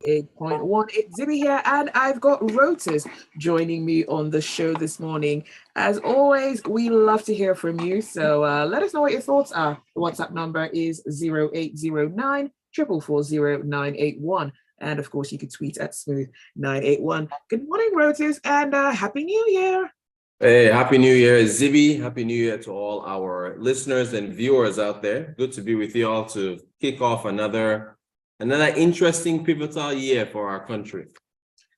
98.1. It's Zibby here, and I've got Rotus joining me on the show this morning. As always, we love to hear from you, so let us know what your thoughts are. The WhatsApp number is 0809 440 981. And of course, you can tweet at Smooth981. Good morning, Rotus, and Happy New Year. Hey, Happy New Year, Zibby. Happy New Year to all our listeners and viewers out there. Good to be with you all to kick off another interesting pivotal year for our country.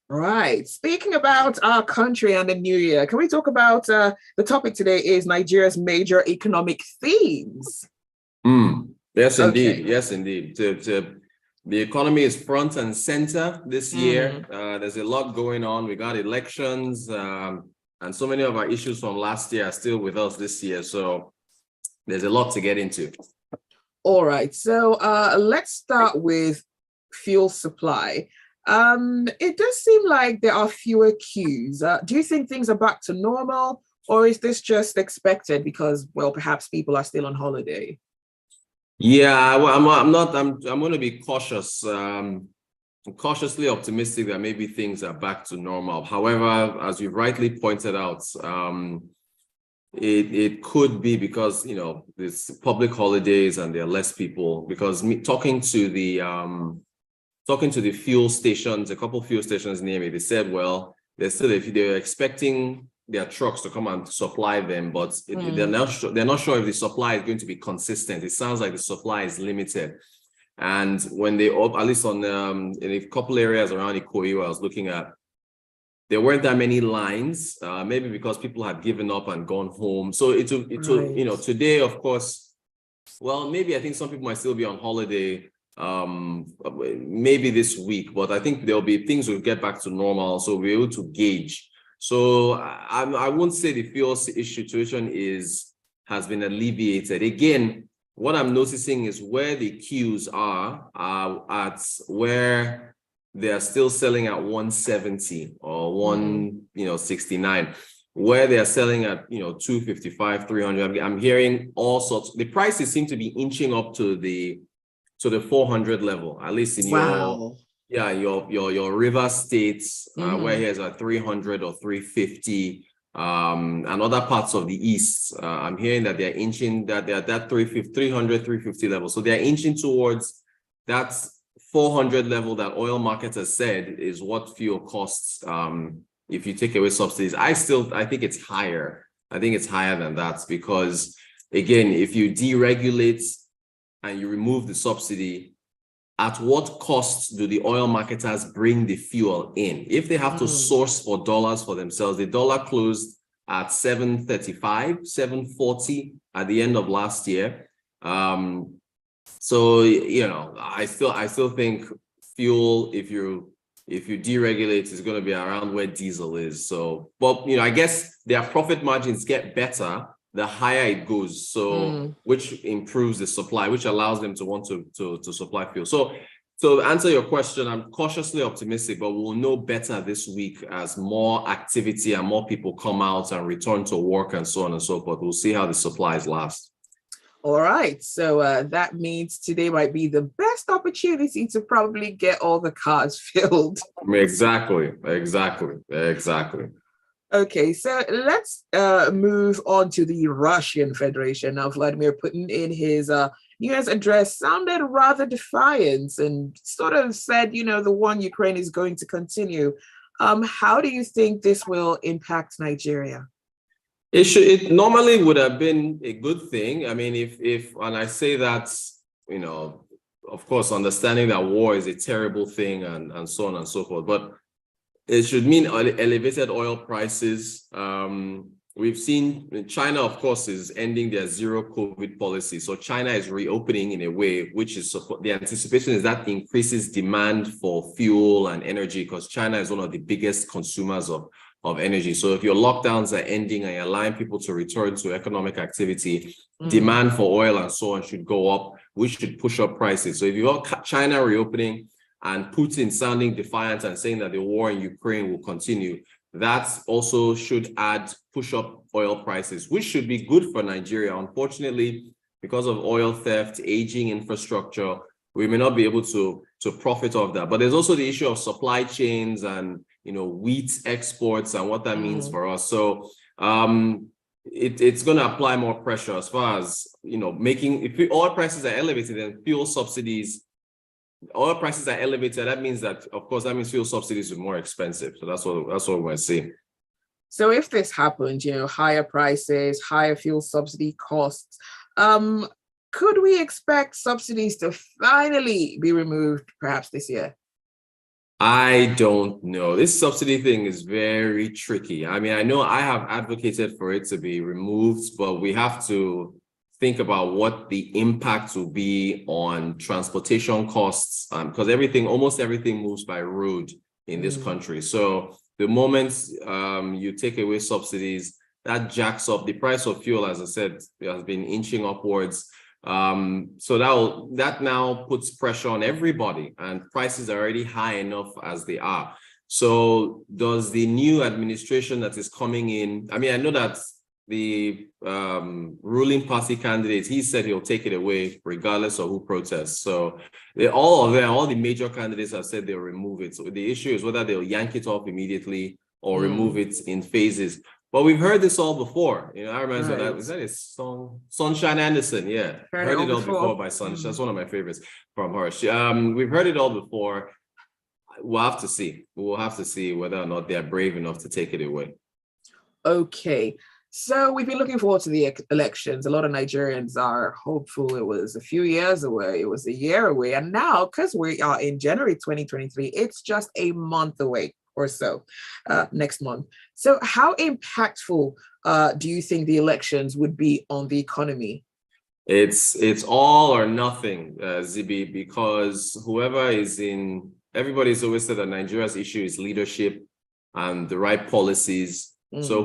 Right. Speaking about our country and the new year, can we talk about the topic today is Nigeria's major economic themes? Yes, indeed. Yes, indeed. The economy is front and center this year. There's a lot going on. We got elections, and so many of our issues from last year are still with us this year. So there's a lot to get into. All right. So let's start with fuel supply. It does seem like there are fewer queues. Do you think things are back to normal, or is this just expected because, well, perhaps people are still on holiday? Yeah, well, I'm going to be cautious. Cautiously optimistic that maybe things are back to normal. However, as you rightly pointed out, it could be because, you know, it's public holidays and there are less people. Because talking to the fuel stations, a couple fuel stations near me, they said, well, they're expecting their trucks to come and supply them, but they're not sure if the supply is going to be consistent. It sounds like the supply is limited. And when they, at least on in a couple areas around Ikoyi where I was looking at, there weren't that many lines, maybe because people had given up and gone home. So it took, you know, today, of course, well, maybe I think some people might still be on holiday, maybe this week, but I think things will get back to normal. So we'll be able to gauge. So I won't say the fuel situation has been alleviated. Again, what I'm noticing is where the queues are at where they are still selling at 170 or 169, where they are selling at 255, 300. I'm hearing all sorts. The prices seem to be inching up to the 400 level, at least in your river states, where here's at 300 or 350. And other parts of the east, I'm hearing that they're inching that they're at that 300, 350 level. So they're inching towards that 400 level that oil markets has said is what fuel costs if you take away subsidies. I think it's higher. I think it's higher than that because, again, if you deregulate and you remove the subsidy, at what cost do the oil marketers bring the fuel in? If they have to source for dollars for themselves, the dollar closed at 735, 740 at the end of last year. So, you know, I still think fuel, if you deregulate, is going to be around where diesel is. So, but, you know, I guess their profit margins get better the higher it goes, so which improves the supply, which allows them to want to supply fuel. So to answer your question, I'm cautiously optimistic, but we'll know better this week as more activity and more people come out and return to work and so on and so forth. We'll see how the supplies last. All right, so that means today might be the best opportunity to probably get all the cars filled. Exactly. Okay, so let's move on to the Russian Federation. Now, Vladimir Putin, in his New Year's address, sounded rather defiant and sort of said, you know, the war in Ukraine is going to continue. How do you think this will impact Nigeria? It normally would have been a good thing. I mean, if and I say that, you know, of course, understanding that war is a terrible thing and so on and so forth, but it should mean elevated oil prices. We've seen China, of course, is ending their zero COVID policy. So China is reopening in a way, which is the anticipation is that increases demand for fuel and energy because China is one of the biggest consumers of energy. So if your lockdowns are ending and you're allowing people to return to economic activity, demand for oil and so on should go up, which should push up prices. So if you have China reopening, and Putin sounding defiant and saying that the war in Ukraine will continue, that also should push up oil prices, which should be good for Nigeria. Unfortunately, because of oil theft, aging infrastructure, we may not be able to profit off that. But there's also the issue of supply chains and, wheat exports and what that means for us. So it's going to apply more pressure as far as, if oil prices are elevated and fuel subsidies, oil prices are elevated, that means that, of course, that means fuel subsidies are more expensive. So that's what we're seeing. So if this happens, higher prices, higher fuel subsidy costs, could we expect subsidies to finally be removed perhaps this year? I don't know. This subsidy thing is very tricky. I mean, I know I have advocated for it to be removed, but we have to think about what the impact will be on transportation costs, because almost everything moves by road in this country. So the moment you take away subsidies, that jacks up the price of fuel. As I said, it has been inching upwards. So that now puts pressure on everybody, and prices are already high enough as they are. So does the new administration that is coming in, I mean, I know that the ruling party candidate, he said he'll take it away regardless of who protests. So all the major candidates have said they'll remove it. So the issue is whether they'll yank it off immediately or remove it in phases. But we've heard this all before. I remember that. Was that his song? Sunshine Anderson. Yeah. Heard it all before by Sunshine. That's one of my favorites from her. We've heard it all before. We'll have to see. We'll have to see whether or not they're brave enough to take it away. Okay. So we've been looking forward to the elections. A lot of Nigerians are hopeful. It was a few years away. It was a year away. And now, because we are in January 2023, it's just a month away or so, next month. So how impactful do you think the elections would be on the economy? It's all or nothing, Zibby, because everybody's always said that Nigeria's issue is leadership and the right policies. So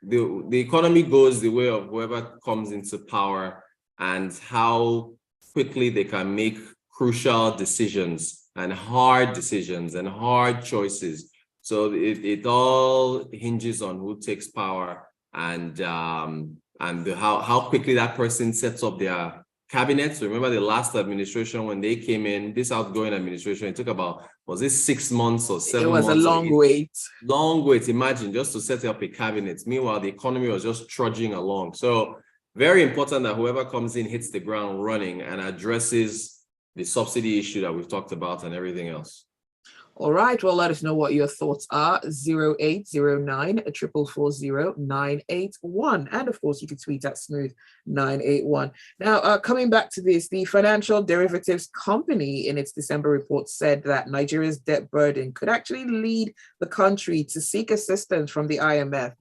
the economy goes the way of whoever comes into power and how quickly they can make crucial decisions and hard choices. So it all hinges on who takes power and how quickly that person sets up their cabinets. Remember the last administration when they came in, this outgoing administration, it took about, was it 6 months or 7 months? It was a long wait. Long wait, imagine, just to set up a cabinet. Meanwhile, the economy was just trudging along. So very important that whoever comes in hits the ground running and addresses the subsidy issue that we've talked about and everything else. All right. Well, let us know what your thoughts are. 0809 440 981. And of course, you can tweet at Smooth981. Now, coming back to this, the Financial Derivatives Company in its December report said that Nigeria's debt burden could actually lead the country to seek assistance from the IMF.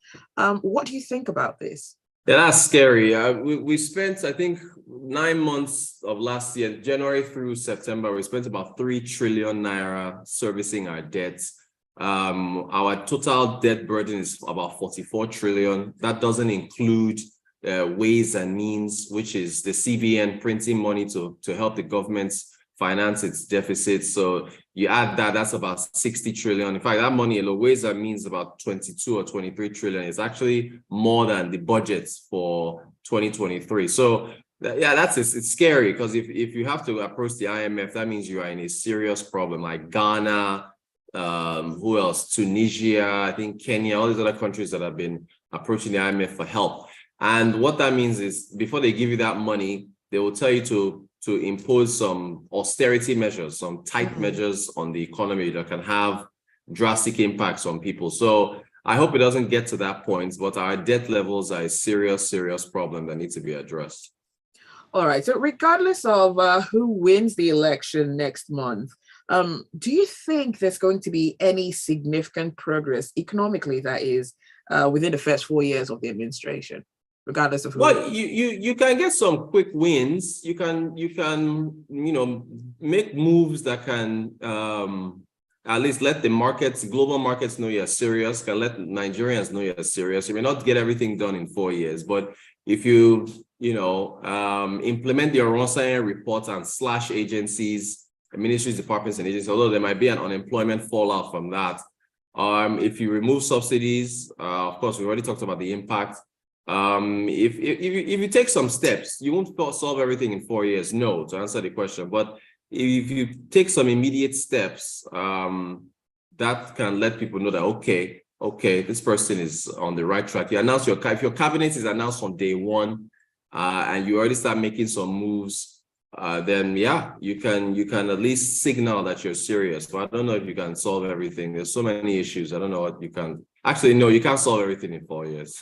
What do you think about this? Yeah, that's scary. We spent, I think, 9 months of last year, January through September, we spent about 3 trillion naira servicing our debts. Our total debt burden is about 44 trillion. That doesn't include ways and means, which is the CBN printing money to help the government finance its deficits. So you add that, that's about 60 trillion. In fact, that money alone, ways and means about 22 or 23 trillion. It's actually more than the budget for 2023. So yeah, it's scary because if you have to approach the IMF, that means you are in a serious problem, like Ghana, who else? Tunisia, I think Kenya, all these other countries that have been approaching the IMF for help. And what that means is before they give you that money, they will tell you to impose some austerity measures, some tight measures on the economy that can have drastic impacts on people. So I hope it doesn't get to that point, but our debt levels are a serious problem that needs to be addressed. All right. So regardless of who wins the election next month, do you think there's going to be any significant progress economically, that is, within the first 4 years of the administration? Regardless of who. Well, you can get some quick wins. You can make moves that can at least let the markets, global markets, know you're serious. Can let Nigerians know you're serious. You may not get everything done in 4 years, but if you implement the Oronsayen report and slash agencies, ministries, departments, and agencies, although there might be an unemployment fallout from that. If you remove subsidies, of course, we already talked about the impact. If you take some steps, you won't solve everything in 4 years. No, to answer the question. But if you take some immediate steps, that can let people know that okay, this person is on the right track. You announce if your cabinet is announced on day one, and you already start making some moves, then yeah, you can at least signal that you're serious. But I don't know if you can solve everything. There's so many issues. I don't know what you can. Actually, no, you can't solve everything in 4 years.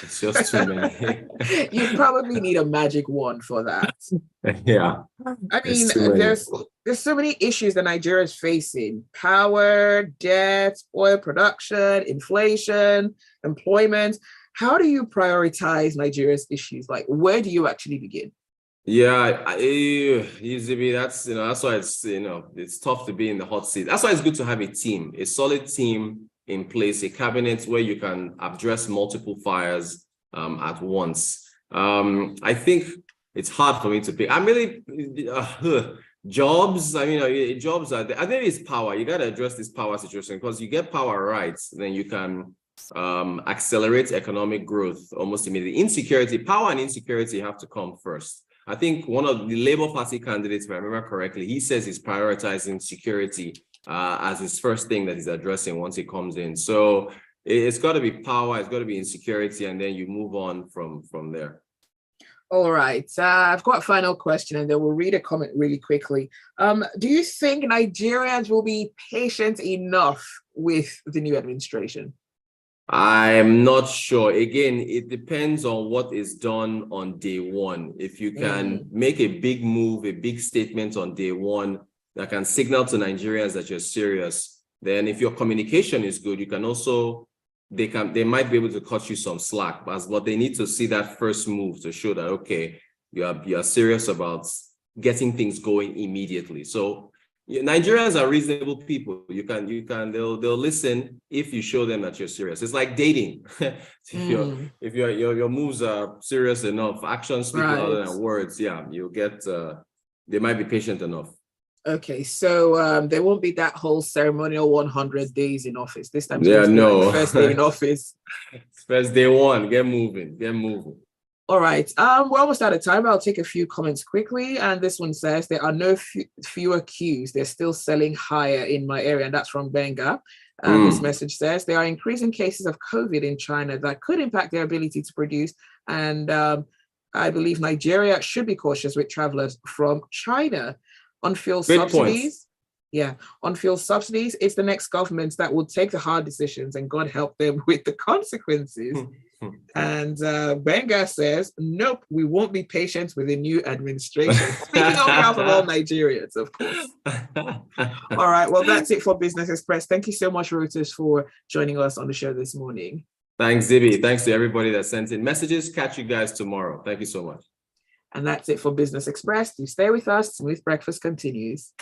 It's just too many. You probably need a magic wand for that. Yeah. I mean, there's so many issues that Nigeria is facing: power, debt, oil production, inflation, employment. How do you prioritize Nigeria's issues? Like, where do you actually begin? Yeah, Zibby, that's why it's tough to be in the hot seat. That's why it's good to have a team, a solid team in place, a cabinet where you can address multiple fires at once. I think it's hard for me to pick. I'm really jobs. I mean, jobs are there. I think it's power. You got to address this power situation, because you get power right, then you can accelerate economic growth almost immediately. Power and insecurity have to come first. I think one of the Labour Party candidates, if I remember correctly, he says he's prioritizing security as his first thing that he's addressing once he comes in. So it's got to be power, it's got to be insecurity, and then you move on from there. All right. I've got a final question, and then we'll read a comment really quickly. Do you think Nigerians will be patient enough with the new administration? I'm not sure. Again, it depends on what is done on day one. If you can make a big move, a big statement on day one that can signal to Nigerians that you're serious, then if your communication is good, you can also, they might be able to cut you some slack, but they need to see that first move to show that, okay, you are serious about getting things going immediately. So Nigerians are reasonable people. They'll listen if you show them that you're serious. It's like dating. If your moves are serious enough, actions speak louder than words. Yeah, you'll get. They might be patient enough. Okay, so there won't be that whole ceremonial 100 days in office this time. Yeah, no. Like first day in office. First day one. Get moving. All right. We're almost out of time. I'll take a few comments quickly. And this one says there are no fewer queues. They're still selling higher in my area. And that's from Benga. This message says there are increasing cases of COVID in China that could impact their ability to produce. And I believe Nigeria should be cautious with travelers from China. On fuel subsidies. Yeah, on fuel subsidies, it's the next governments that will take the hard decisions, and God help them with the consequences. And Benga says, nope, we won't be patient with the new administration. Speaking on behalf of all Nigerians, of course. All right, well, that's it for Business Express. Thank you so much, Rotus, for joining us on the show this morning. Thanks, Zibby. Thanks to everybody that sent in messages. Catch you guys tomorrow. Thank you so much. And that's it for Business Express. Do stay with us. Smooth Breakfast continues.